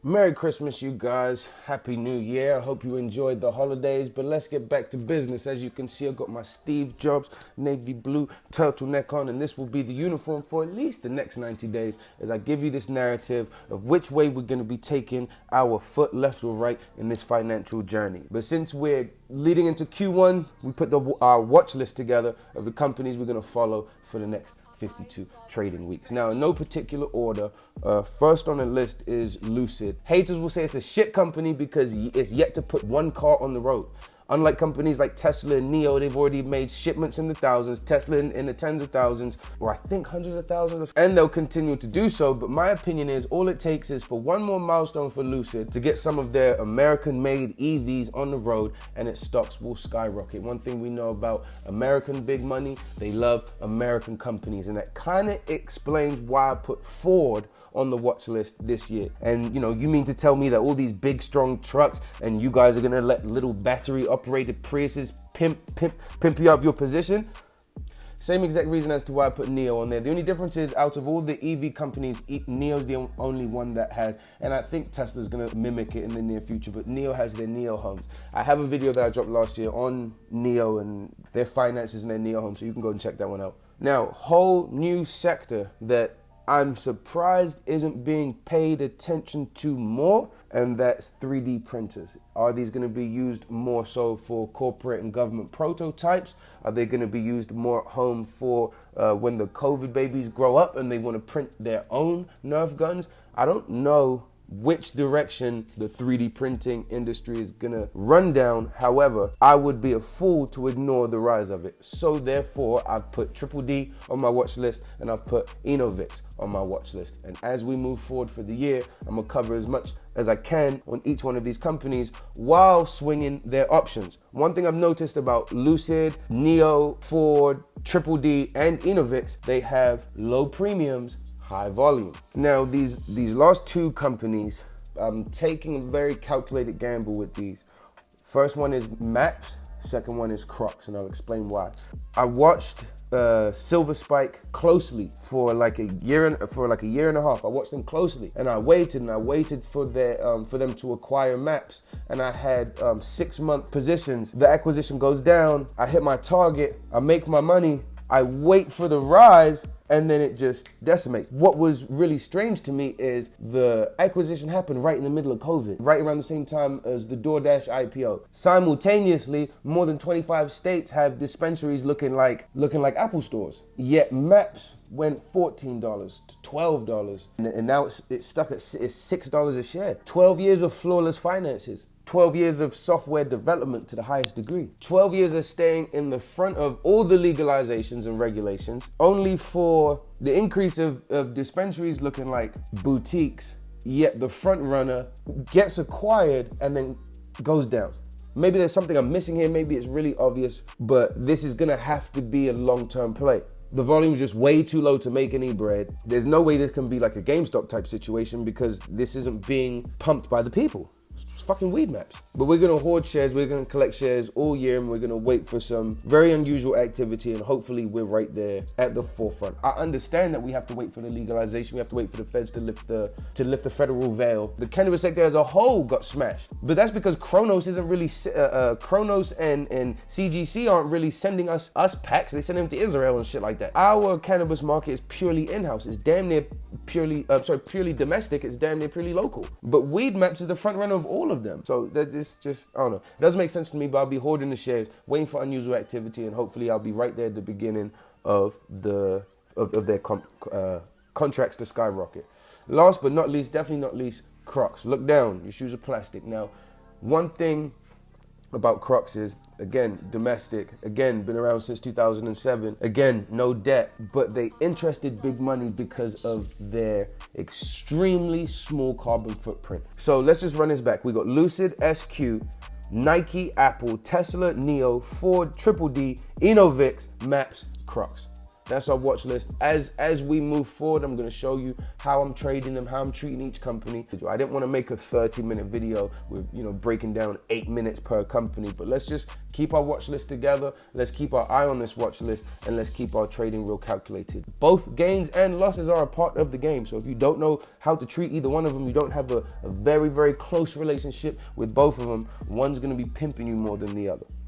Merry Christmas, you guys. Happy New Year. I hope you enjoyed the holidays, but let's get back to business. As you can see, I've got my Steve Jobs navy blue turtleneck on, and this will be the uniform for at least the next 90 days as I give you this narrative of which way we're going to be taking our foot left or right in this financial journey. But since we're leading into Q1, we put our watch list together of the companies we're going to follow for the next 52 trading weeks. Now, in no particular order, first on the list is Lucid. Haters will say it's a shit company because it's yet to put one car on the road. Unlike companies like Tesla and NIO, they've already made shipments in the thousands, Tesla in the tens of thousands, or I think hundreds of thousands, and they'll continue to do so. But my opinion is all it takes is for one more milestone for Lucid to get some of their American-made EVs on the road, and its stocks will skyrocket. One thing we know about American big money, they love American companies, and that kind of explains why I put Ford on the watch list this year. And you mean to tell me that all these big strong trucks and you guys are gonna let little battery operated Priuses pimp you up your position? Same exact reason as to why I put NIO on there. The only difference is out of all the EV companies, NIO's the only one that has, and I think Tesla's gonna mimic it in the near future, but NIO has their NIO homes. I have a video that I dropped last year on NIO and their finances and their NIO homes, so you can go and check that one out. Now, whole new sector that I'm surprised isn't being paid attention to more, and that's 3D printers. Are these going to be used more so for corporate and government prototypes? Are they going to be used more at home for when the COVID babies grow up and they want to print their own Nerf guns? I don't know which direction the 3D printing industry is gonna run down. However, I would be a fool to ignore the rise of it. So therefore, I've put Triple D on my watch list and I've put Enovix on my watch list. And as we move forward for the year, I'm gonna cover as much as I can on each one of these companies while swinging their options. One thing I've noticed about Lucid, NIO, Ford, Triple D, and Enovix, they have low premiums, high volume. Now, these last two companies, I'm taking a very calculated gamble with these. First one is Maps, second one is Crocs, and I'll explain why. I watched Silver Spike closely for like a year and a half. I watched them closely, and I waited for them to acquire Maps, and I had 6-month positions. The acquisition goes down, I hit my target, I make my money, I wait for the rise, and then it just decimates. What was really strange to me is the acquisition happened right in the middle of COVID, right around the same time as the DoorDash IPO. Simultaneously, more than 25 states have dispensaries looking like Apple stores. Yet Maps went $14 to $12, and now it's stuck at $6 a share. 12 years of flawless finances. 12 years of software development to the highest degree. 12 years of staying in the front of all the legalizations and regulations, only for the increase of dispensaries looking like boutiques, yet the front runner gets acquired and then goes down. Maybe there's something I'm missing here, maybe it's really obvious, but this is gonna have to be a long-term play. The volume's just way too low to make any bread. There's no way this can be like a GameStop type situation because this isn't being pumped by the people. It's fucking Weedmaps. But we're gonna hoard shares, we're gonna collect shares all year, and we're gonna wait for some very unusual activity, and hopefully we're right there at the forefront. I understand that we have to wait for the legalization, we have to wait for the feds to lift the federal veil. The cannabis sector as a whole got smashed, but that's because Cronos isn't really Cronos and CGC aren't really sending us packs. They send them to Israel and shit like that. Our cannabis market is purely in-house. It's damn near purely domestic. It's damn near purely local. But Weedmaps is the front runner of all of them. So that's just I don't know. It doesn't make sense to me, but I'll be hoarding the shares, waiting for unusual activity, and hopefully I'll be right there at the beginning of their contracts to skyrocket. Last but not least, definitely not least, Crocs. Look down, your shoes are plastic. Now, one thing about Crocs is, again, domestic, again, been around since 2007, again, no debt, but they interested big money because of their extremely small carbon footprint. So let's just run this back. We got Lucid, SQ, Nike, Apple, Tesla, NIO, Ford, Triple D, Enovix, Maps, Crocs. That's our watch list. As we move forward, I'm gonna show you how I'm trading them, how I'm treating each company. I didn't want to make a 30-minute video with, breaking down 8 minutes per company, but let's just keep our watch list together. Let's keep our eye on this watch list, and let's keep our trading real calculated. Both gains and losses are a part of the game. So if you don't know how to treat either one of them, you don't have a very, very close relationship with both of them, one's gonna be pimping you more than the other.